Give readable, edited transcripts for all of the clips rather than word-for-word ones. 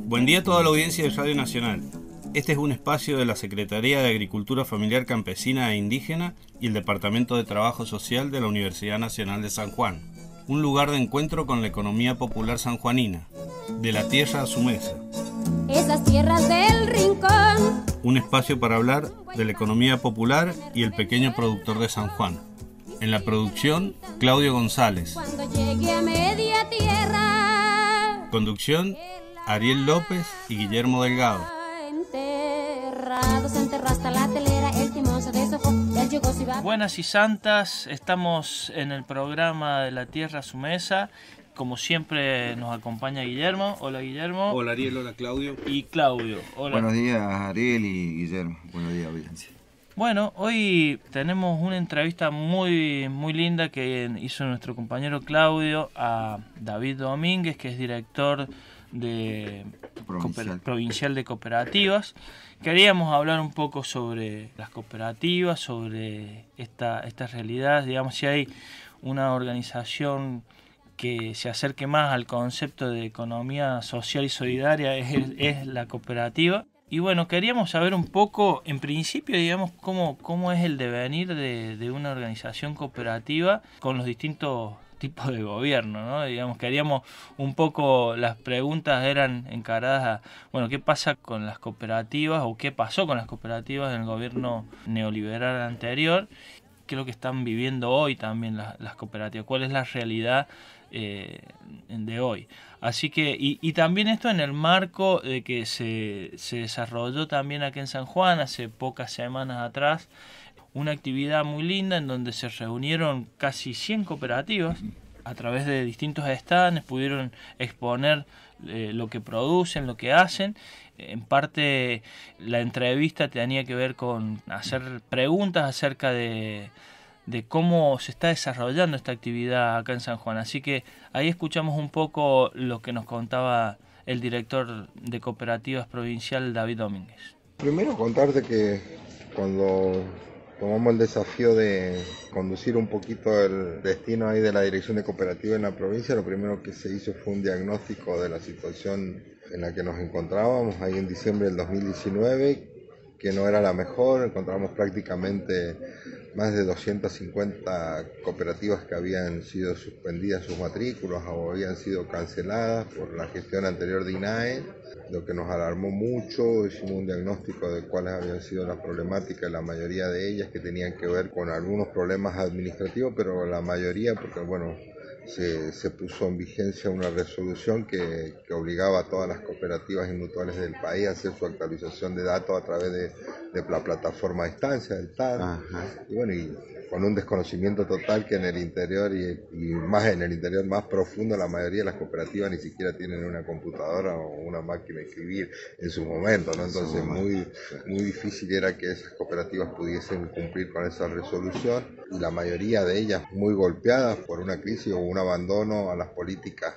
Buen día a toda la audiencia de Radio Nacional. Este es un espacio de la Secretaría de Agricultura Familiar Campesina e Indígena y el Departamento de Trabajo Social de la Universidad Nacional de San Juan. Un lugar de encuentro con la economía popular sanjuanina, de la tierra a su mesa. Esas tierras del rincón. Un espacio para hablar de la economía popular y el pequeño productor de San Juan. En la producción, Claudio González. Cuando llegue a media tierra. Conducción, Ariel López y Guillermo Delgado. Buenas y santas, estamos en el programa de La Tierra a su Mesa. Como siempre nos acompaña Guillermo. Hola Guillermo. Hola Ariel, hola Claudio. Y Claudio. Hola. Buenos días Ariel y Guillermo. Buenos días audiencia. Bueno, hoy tenemos una entrevista muy linda que hizo nuestro compañero Claudio a David Domínguez, que es director de provincial de cooperativas. Queríamos hablar un poco sobre las cooperativas, sobre esta realidad, digamos, si hay una organización que se acerque más al concepto de economía social y solidaria, es la cooperativa. Y bueno, queríamos saber un poco, en principio, digamos, cómo es el devenir de una organización cooperativa con los distintos tipos de gobierno, ¿no? Digamos, queríamos un poco, las preguntas eran encaradas a, bueno, ¿qué pasa con las cooperativas o qué pasó con las cooperativas en el gobierno neoliberal anterior? ¿Qué es lo que están viviendo hoy también las cooperativas? ¿Cuál es la realidad de hoy? Así que, y también esto en el marco de que se desarrolló también aquí en San Juan hace pocas semanas atrás una actividad muy linda en donde se reunieron casi 100 cooperativas a través de distintos stands, pudieron exponer lo que producen, lo que hacen. En parte la entrevista tenía que ver con hacer preguntas acerca de cómo se está desarrollando esta actividad acá en San Juan. Así que ahí escuchamos un poco lo que nos contaba el director de cooperativas provincial, David Domínguez. Primero contarte que cuando tomamos el desafío de conducir un poquito el destino ahí de la dirección de cooperativas en la provincia, lo primero que se hizo fue un diagnóstico de la situación en la que nos encontrábamos ahí en diciembre del 2019, que no era la mejor. Encontramos prácticamente más de 250 cooperativas que habían sido suspendidas sus matrículas o habían sido canceladas por la gestión anterior de INAE, lo que nos alarmó mucho. Hicimos un diagnóstico de cuáles habían sido las problemáticas, la mayoría de ellas que tenían que ver con algunos problemas administrativos, pero la mayoría porque, bueno, se puso en vigencia una resolución que obligaba a todas las cooperativas y mutuales del país a hacer su actualización de datos a través de la plataforma a distancia del TAD. Y bueno, y con un desconocimiento total que en el interior y más en el interior más profundo, la mayoría de las cooperativas ni siquiera tienen una computadora o una máquina de escribir en su momento, ¿no? Entonces muy difícil era que esas cooperativas pudiesen cumplir con esa resolución, y la mayoría de ellas muy golpeadas por una crisis o un abandono a las políticas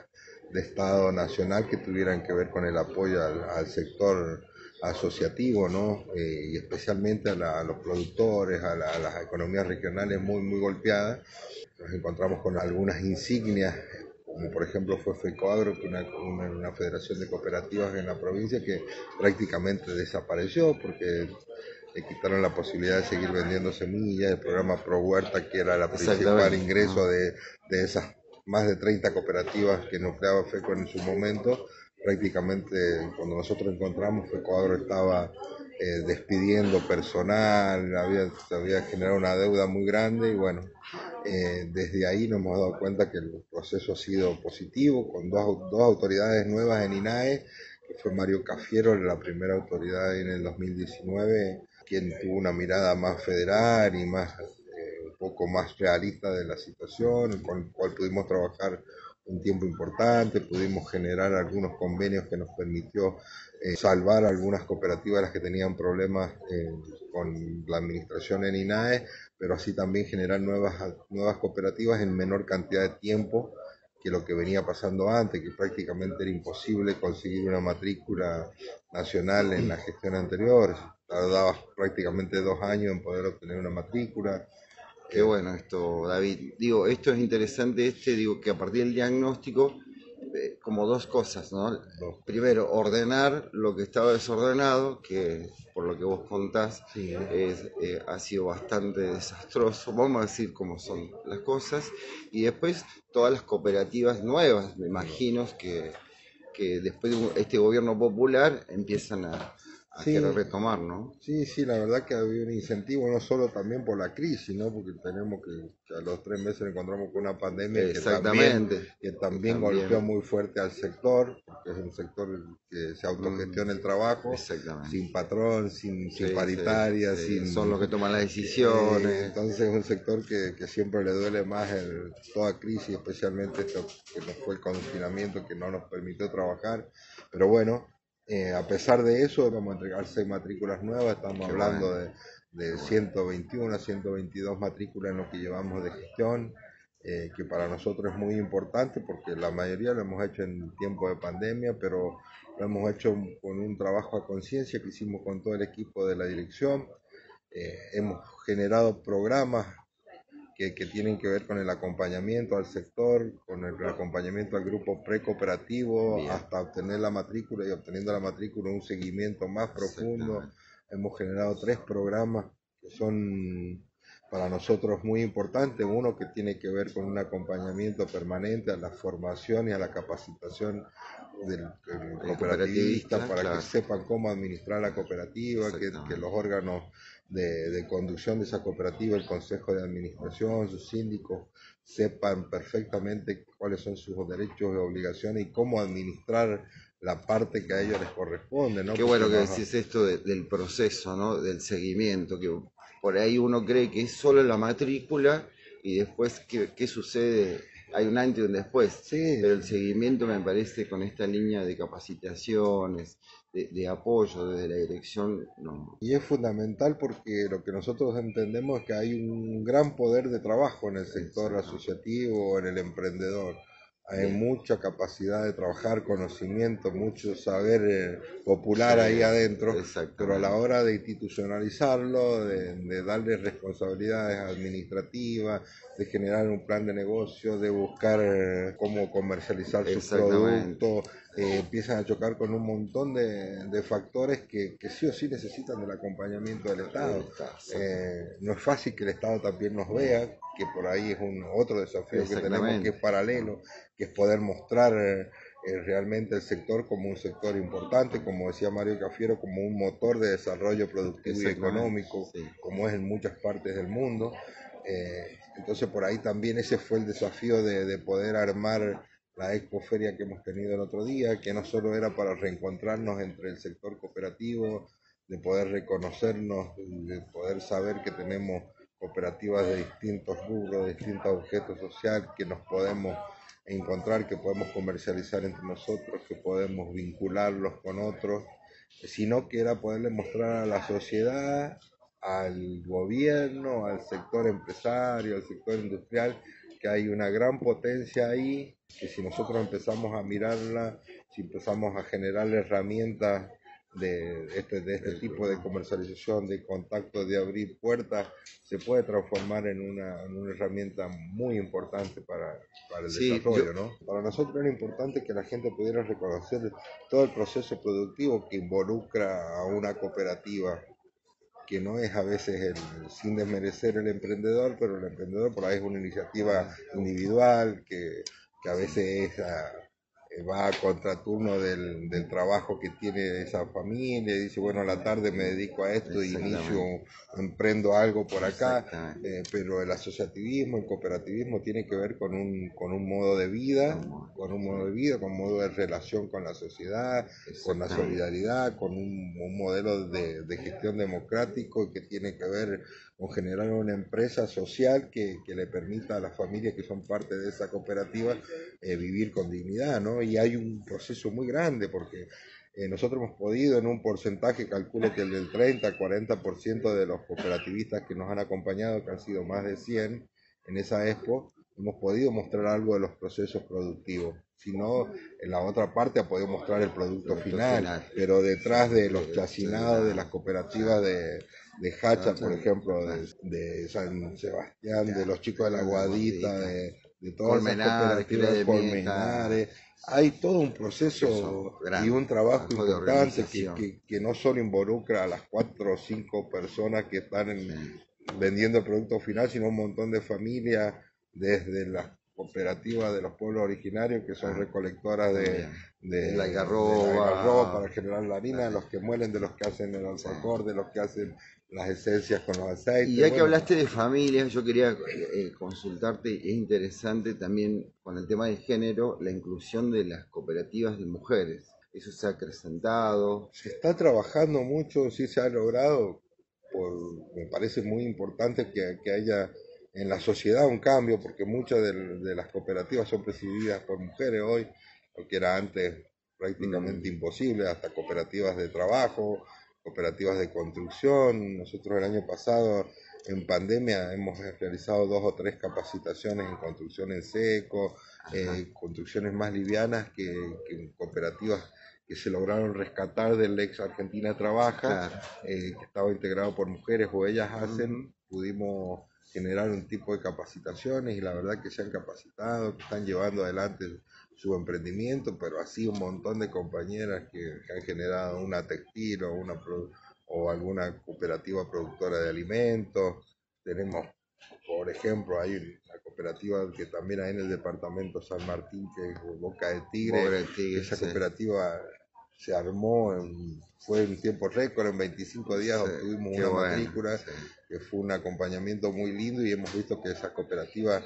de Estado nacional que tuvieran que ver con el apoyo al sector asociativo, ¿no? Y especialmente a los productores, a las economías regionales muy golpeadas. Nos encontramos con algunas insignias, como por ejemplo fue FECOAGRO, que una federación de cooperativas en la provincia que prácticamente desapareció porque le quitaron la posibilidad de seguir vendiendo semillas. El programa Pro Huerta, que era el principal ingreso de esas más de 30 cooperativas que nucleaba FECO en su momento, prácticamente cuando nosotros encontramos, FECOAGRO estaba despidiendo personal, se había generado una deuda muy grande, y bueno, desde ahí nos hemos dado cuenta que el proceso ha sido positivo, con dos autoridades nuevas en INAE, que fue Mario Cafiero, la primera autoridad en el 2019, quien tuvo una mirada más federal y más un poco más realista de la situación, con el cual pudimos trabajar un tiempo importante, pudimos generar algunos convenios que nos permitió salvar algunas cooperativas las que tenían problemas con la administración en INAE, pero así también generar nuevas cooperativas en menor cantidad de tiempo que lo que venía pasando antes, que prácticamente era imposible conseguir una matrícula nacional en la gestión anterior. Tardaba prácticamente 2 años en poder obtener una matrícula. Qué bueno esto, David. Digo, esto es interesante, digo, que a partir del diagnóstico como dos cosas, ¿no? Primero, ordenar lo que estaba desordenado, que por lo que vos contás Sí. ha sido bastante desastroso, vamos a decir cómo son las cosas, y después todas las cooperativas nuevas, me imagino que después de este gobierno popular empiezan a Sí. querer retomar, ¿no? Sí, sí, la verdad que había un incentivo, no solo también por la crisis, ¿no? Porque tenemos que a los 3 meses nos encontramos con una pandemia Exactamente. que también golpeó muy fuerte al sector, porque es un sector que se autogestiona el trabajo, Exactamente. sin patrón, sin Sí, paritaria, sí, sin... son los que toman las decisiones. Entonces es un sector que siempre le duele más toda crisis, especialmente esto que nos fue el confinamiento que no nos permitió trabajar, pero bueno. A pesar de eso, vamos a entregar 6 matrículas nuevas, estamos hablando de 121 122 matrículas en lo que llevamos de gestión, que para nosotros es muy importante porque la mayoría lo hemos hecho en tiempo de pandemia, pero lo hemos hecho con un trabajo a conciencia que hicimos con todo el equipo de la dirección. Hemos generado programas que tienen que ver con el acompañamiento al sector, con el acompañamiento al grupo precooperativo, hasta obtener la matrícula y obteniendo la matrícula un seguimiento más profundo. Hemos generado 3 programas que son para nosotros muy importantes. Uno que tiene que ver con un acompañamiento permanente a la formación y a la capacitación del cooperativista para que sepan cómo administrar la cooperativa, que los órganos de conducción de esa cooperativa, el consejo de administración, sus síndicos, sepan perfectamente cuáles son sus derechos y obligaciones y cómo administrar la parte que a ellos les corresponde, ¿no? Qué bueno que decís esto del proceso, ¿no? Del seguimiento, que por ahí uno cree que es solo la matrícula y después, ¿qué sucede? Hay un antes y un después, sí. Pero el seguimiento me parece con esta línea de capacitaciones, de apoyo desde la dirección, no. Y es fundamental porque lo que nosotros entendemos es que hay un gran poder de trabajo en el sector asociativo, en el emprendedor. Hay mucha capacidad de trabajar, conocimiento, mucho saber popular ahí adentro, pero a la hora de institucionalizarlo, de darle responsabilidades administrativas, de generar un plan de negocio, de buscar cómo comercializar sus productos, empiezan a chocar con un montón de factores que sí o sí necesitan del acompañamiento del Estado. No es fácil que el Estado también nos vea, que por ahí es otro desafío que tenemos que es paralelo, que es poder mostrar realmente el sector como un sector importante, como decía Mario Cafiero, como un motor de desarrollo productivo y económico, como es en muchas partes del mundo. Entonces por ahí también ese fue el desafío de poder armar la expoferia que hemos tenido el otro día, que no solo era para reencontrarnos entre el sector cooperativo, de poder reconocernos, de poder saber que tenemos cooperativas de distintos rubros, de distintos objetos sociales, que nos podemos encontrar, que podemos comercializar entre nosotros, que podemos vincularlos con otros, sino que era poderle mostrar a la sociedad, al gobierno, al sector empresario, al sector industrial, que hay una gran potencia ahí, que si nosotros empezamos a mirarla, si empezamos a generar herramientas de este tipo de comercialización, de contacto, de abrir puertas, se puede transformar en una herramienta muy importante para el desarrollo, ¿no? Para nosotros era importante que la gente pudiera reconocer todo el proceso productivo que involucra a una cooperativa, que no es a veces sin desmerecer el emprendedor, pero el emprendedor por ahí es una iniciativa individual que a veces va a contraturno del trabajo que tiene esa familia, y dice, bueno, a la tarde me dedico a esto y emprendo algo por acá, pero el asociativismo, el cooperativismo tiene que ver con un modo de vida, con un modo de relación con la sociedad, con la solidaridad, con un modelo de gestión democrático que tiene que ver con generar una empresa social que le permita a las familias que son parte de esa cooperativa vivir con dignidad, ¿no? Y hay un proceso muy grande porque nosotros hemos podido en un porcentaje, calculo que el del 30-40% de los cooperativistas que nos han acompañado, que han sido más de 100 en esa expo, hemos podido mostrar algo de los procesos productivos. Si no, en la otra parte ha podido mostrar el producto final, pero detrás de los chacinados de las cooperativas de Hacha, por ejemplo, de San Sebastián, de los chicos de la Guadita, de de todas esas cooperativas Colmenares. Hay todo un proceso y un trabajo importante que no solo involucra a las 4 o 5 personas que están vendiendo el producto final, sino un montón de familias, desde las cooperativas de los pueblos originarios, que son recolectoras de la algarroba para generar la harina, de los que muelen, de los que hacen el alfajor, de los que hacen las esencias con los aceites. Y ya que hablaste de familias, yo quería consultarte, es interesante también con el tema de género, la inclusión de las cooperativas de mujeres. Eso se ha acrecentado. Se está trabajando mucho, sí se ha logrado. Me parece muy importante que haya en la sociedad un cambio, porque muchas de las cooperativas son presididas por mujeres hoy, lo que era antes prácticamente imposible, hasta cooperativas de trabajo, cooperativas de construcción. Nosotros el año pasado, en pandemia, hemos realizado 2 o 3 capacitaciones en construcción en seco, construcciones más livianas que cooperativas que se lograron rescatar del ex Argentina Trabaja, que estaba integrado por mujeres o ellas hacen. Pudimos generar un tipo de capacitaciones y la verdad que se han capacitado, que están llevando adelante su emprendimiento, pero así un montón de compañeras que han generado una textil o alguna cooperativa productora de alimentos. Tenemos, por ejemplo, hay una cooperativa que también hay en el departamento San Martín, que es Boca de Tigre. Esa cooperativa se armó, fue en tiempo récord, en 25 días obtuvimos una matrícula, que fue un acompañamiento muy lindo, y hemos visto que esa cooperativa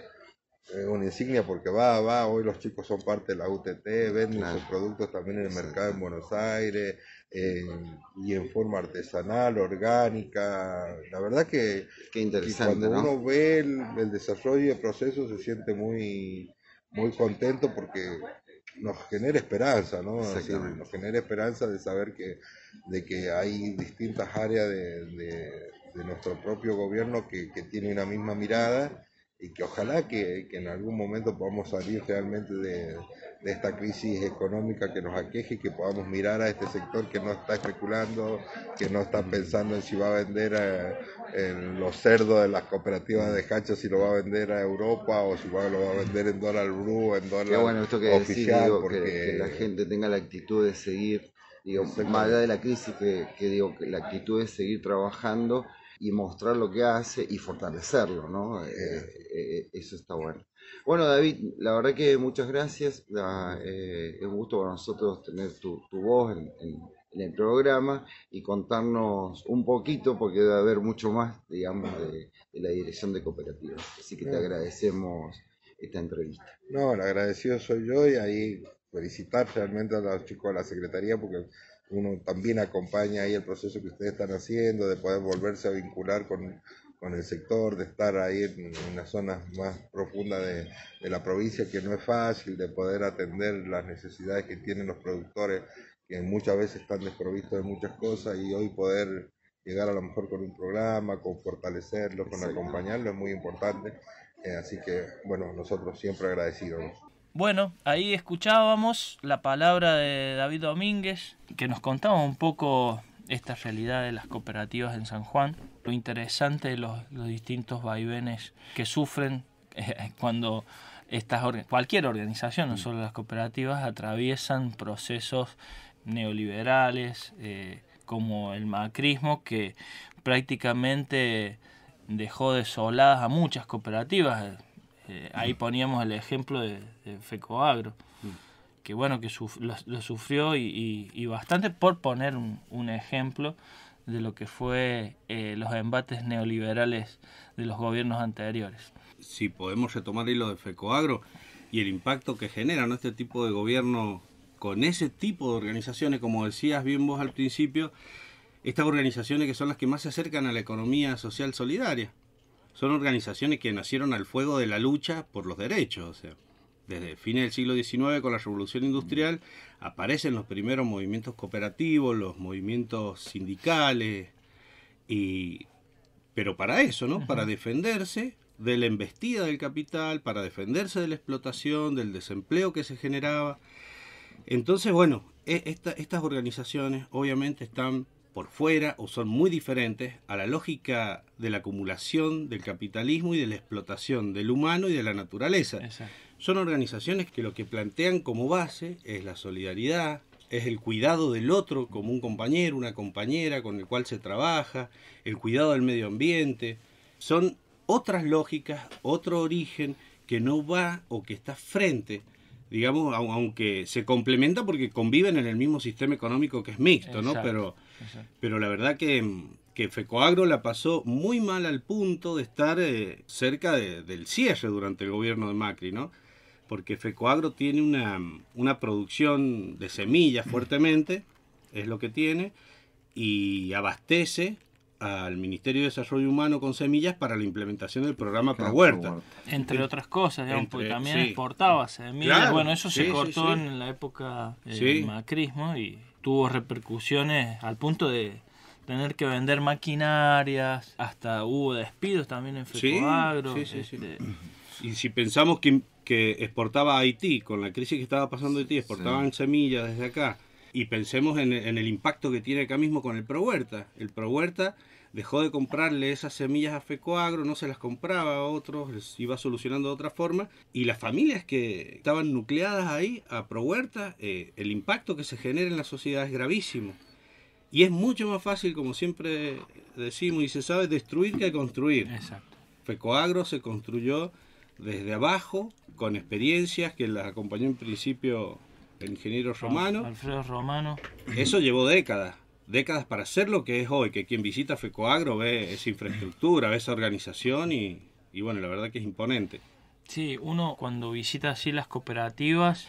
es una insignia porque hoy los chicos son parte de la UTT, venden sus productos también en el mercado en Buenos Aires, y en forma artesanal, orgánica. La verdad que cuando uno ve el desarrollo y el proceso se siente muy, muy contento, porque nos genera esperanza, ¿no? Es decir, nos genera esperanza de saber de que hay distintas áreas de nuestro propio gobierno que tiene una misma mirada, y que ojalá que en algún momento podamos salir realmente de esta crisis económica que nos aqueje, y que podamos mirar a este sector que no está especulando, que no está pensando en si va a vender los cerdos de las cooperativas de Hacho, si lo va a vender a Europa o si lo va a vender en dólar blue, en dólar esto que oficial. Decir, que la gente tenga la actitud de seguir, más allá de la crisis, que la actitud de seguir trabajando y mostrar lo que hace y fortalecerlo, ¿no? Eso está bueno. Bueno, David, la verdad que muchas gracias. Es un gusto para nosotros tener tu voz en el programa y contarnos un poquito, porque debe haber mucho más, digamos, de la dirección de cooperativas. Así que te agradecemos esta entrevista. No, el agradecido soy yo, y ahí felicitar realmente a los chicos de la Secretaría, porque uno también acompaña ahí el proceso que ustedes están haciendo, de poder volverse a vincular con el sector, de estar ahí en las zonas más profundas de la provincia, que no es fácil, de poder atender las necesidades que tienen los productores, que muchas veces están desprovistos de muchas cosas, y hoy poder llegar a lo mejor con un programa, con fortalecerlos, con acompañarlos, es muy importante. Así que, bueno, nosotros siempre agradecidos. Bueno, ahí escuchábamos la palabra de David Domínguez, que nos contaba un poco esta realidad de las cooperativas en San Juan, lo interesante de los distintos vaivenes que sufren cuando cualquier organización, no solo las cooperativas, atraviesan procesos neoliberales, como el macrismo, que prácticamente dejó desoladas a muchas cooperativas. Ahí poníamos el ejemplo de FECOAGRO, que bueno, que lo sufrió y bastante, por poner un ejemplo de lo que fue los embates neoliberales de los gobiernos anteriores. Si podemos retomar hilo de FECOAGRO y el impacto que genera, ¿no?, este tipo de gobierno con ese tipo de organizaciones, como decías bien vos al principio, estas organizaciones que son las que más se acercan a la economía social solidaria. Son organizaciones que nacieron al fuego de la lucha por los derechos. O sea, desde fines del siglo XIX, con la Revolución Industrial, aparecen los primeros movimientos cooperativos, los movimientos sindicales, pero para eso, ¿no? Para defenderse de la embestida del capital, para defenderse de la explotación, del desempleo que se generaba. Entonces, bueno, estas organizaciones obviamente están por fuera o son muy diferentes a la lógica de la acumulación, del capitalismo y de la explotación del humano y de la naturaleza. Exacto. Son organizaciones que lo que plantean como base es la solidaridad, es el cuidado del otro como un compañero, una compañera con el cual se trabaja, el cuidado del medio ambiente. Son otras lógicas, otro origen que no va o que está frente, digamos, aunque se complementa porque conviven en el mismo sistema económico que es mixto, ¿no? Exacto. Pero la verdad que FECOAGRO la pasó muy mal al punto de estar cerca del cierre durante el gobierno de Macri, ¿no? Porque FECOAGRO tiene una producción de semillas fuertemente, es lo que tiene, y abastece al Ministerio de Desarrollo Humano con semillas para la implementación del programa ProHuerta. Entre otras cosas, digamos, porque también sí. exportaba semillas. Claro, Bueno, eso se sí, cortó sí. en la época del Sí. macrismo y tuvo repercusiones al punto de tener que vender maquinarias, hasta hubo despidos también en Sí, FECOAGRO. sí. Y si pensamos que exportaba a Haití, con la crisis que estaba pasando Haití, exportaban semillas desde acá, y pensemos en el impacto que tiene acá mismo con el ProHuerta. El ProHuerta dejó de comprarle esas semillas a FECOAGRO, no se las compraba a otros, les iba solucionando de otra forma, y las familias que estaban nucleadas ahí a ProHuerta, el impacto que se genera en la sociedad es gravísimo. Y es mucho más fácil, como siempre decimos y se sabe, destruir que construir. Exacto. FECOAGRO se construyó desde abajo, con experiencias que las acompañó en principio el ingeniero Romano. Alfredo Romano. Eso llevó décadas para ser lo que es hoy, que quien visita FECOAGRO ve esa infraestructura, ve esa organización y bueno, la verdad que es imponente. Sí, uno cuando visita así las cooperativas,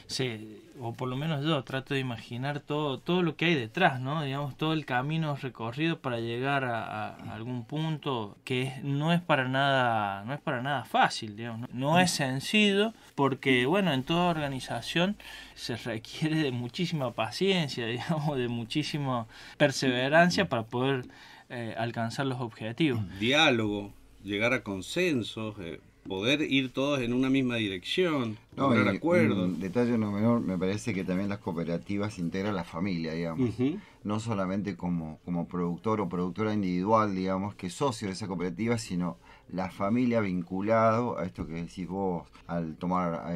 o por lo menos yo trato de imaginar todo lo que hay detrás, ¿no? Digamos, todo el camino recorrido para llegar a algún punto que no es para nada fácil, digamos, no es sencillo, porque bueno, en toda organización se requiere de muchísima paciencia, digamos, de muchísima perseverancia para poder alcanzar los objetivos. Diálogo, llegar a consensos, poder ir todos en una misma dirección, lograr acuerdos. Un detalle no menor, me parece que también las cooperativas integran la familia, digamos. No solamente como productor o productora individual, digamos, que es socio de esa cooperativa, sino la familia vinculado a esto que decís vos, al tomar,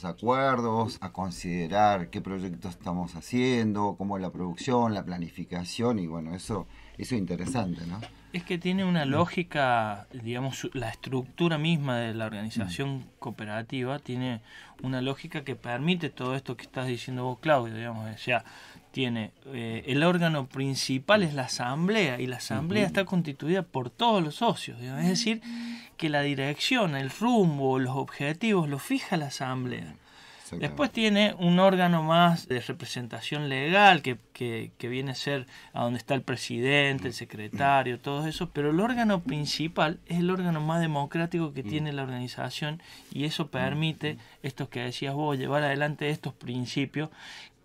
acuerdos, a considerar qué proyectos estamos haciendo, cómo es la producción, la planificación, y bueno, eso es interesante, ¿no? Es que tiene una lógica, digamos, la estructura misma de la organización cooperativa tiene una lógica que permite todo esto que estás diciendo vos, Claudio, digamos, o sea, tiene el órgano principal es la asamblea, y la asamblea está constituida por todos los socios, digamos, es decir, que la dirección, el rumbo, los objetivos los fija la asamblea. Después tiene un órgano más de representación legal que viene a ser a donde está el presidente, el secretario, todo eso, pero el órgano principal es el órgano más democrático que tiene la organización, y eso permite, estos que decías vos, llevar adelante estos principios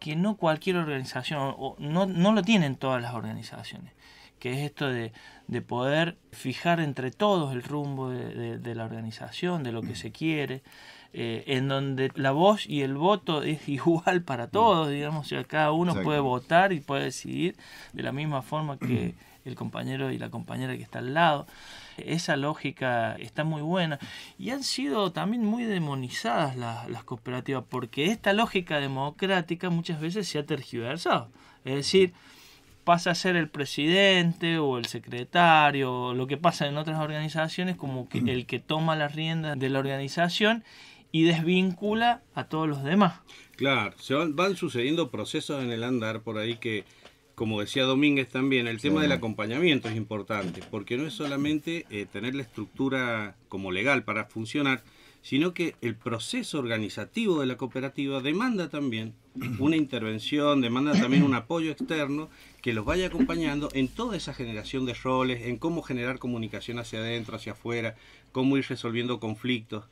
que no cualquier organización, o no lo tienen todas las organizaciones, que es esto de poder fijar entre todos el rumbo de la organización, de lo que se quiere, en donde la voz y el voto es igual para todos, digamos, o sea, cada uno puede votar y puede decidir de la misma forma que el compañero y la compañera que está al lado. Esa lógica está muy buena, y han sido también muy demonizadas las cooperativas, porque esta lógica democrática muchas veces se ha tergiversado, es decir, pasa a ser el presidente o el secretario, o lo que pasa en otras organizaciones, como que el que toma las riendas de la organización y desvincula a todos los demás. Claro, van sucediendo procesos en el andar por ahí que, como decía Domínguez también, el tema del acompañamiento es importante, porque no es solamente tener la estructura como legal para funcionar, sino que el proceso organizativo de la cooperativa demanda también una intervención, demanda también un apoyo externo que los vaya acompañando en toda esa generación de roles, en cómo generar comunicación hacia adentro, hacia afuera, cómo ir resolviendo conflictos.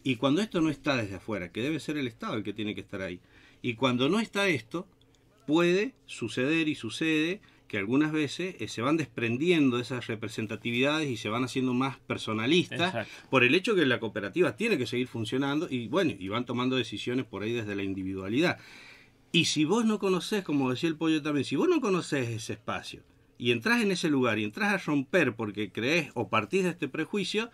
Y cuando esto no está desde afuera, que debe ser el Estado el que tiene que estar ahí, y cuando no está esto, puede suceder y sucede que algunas veces se van desprendiendo de esas representatividades y se van haciendo más personalistas. Exacto. Por el hecho que la cooperativa tiene que seguir funcionando y bueno, y van tomando decisiones por ahí desde la individualidad. Y si vos no conocés, como decía el Pollo también, si vos no conocés ese espacio y entrás en ese lugar y entrás a romper porque creés o partís de este prejuicio,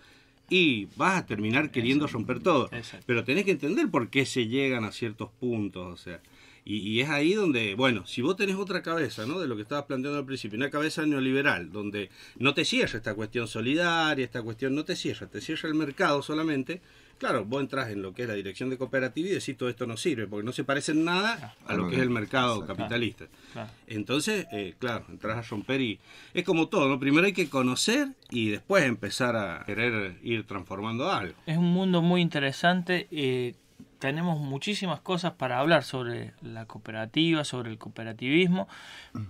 y vas a terminar queriendo romper todo. Exacto. Pero tenés que entender por qué se llegan a ciertos puntos, o sea. Y es ahí donde, bueno, si vos tenés otra cabeza, ¿no? De lo que estabas planteando al principio, una cabeza neoliberal, donde no te cierra esta cuestión solidaria, esta cuestión no te cierra el mercado solamente. Claro, vos entras en lo que es la dirección de cooperativa y decís todo esto no sirve, porque no se parece en nada a lo que es el mercado capitalista. Claro. Entonces, claro, entras a romper y es como todo, ¿no? Primero hay que conocer y después empezar a querer ir transformando algo. Es un mundo muy interesante. Tenemos muchísimas cosas para hablar sobre la cooperativa, sobre el cooperativismo,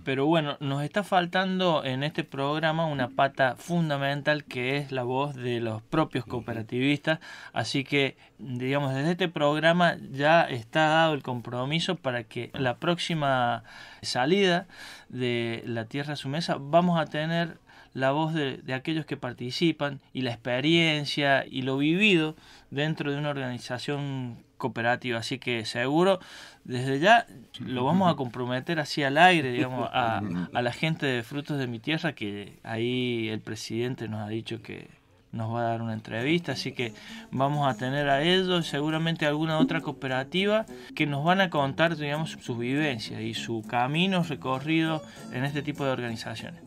pero bueno, nos está faltando en este programa una pata fundamental que es la voz de los propios cooperativistas, así que, digamos, desde este programa ya está dado el compromiso para que la próxima salida de La Tierra a su Mesa vamos a tener la voz de aquellos que participan y la experiencia y lo vivido dentro de una organización cooperativa, así que seguro desde ya lo vamos a comprometer así al aire, digamos, a la gente de Frutos de mi Tierra, que ahí el presidente nos ha dicho que nos va a dar una entrevista, así que vamos a tener a ellos, seguramente alguna otra cooperativa que nos van a contar, digamos, sus vivencias y su camino recorrido en este tipo de organizaciones.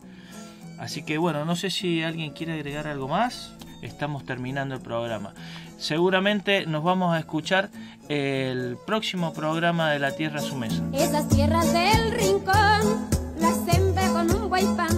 Así que bueno, no sé si alguien quiere agregar algo más. Estamos terminando el programa. Seguramente nos vamos a escuchar el próximo programa de La Tierra a su Mesa. Esas tierras del rincón las sembré con un buen pan.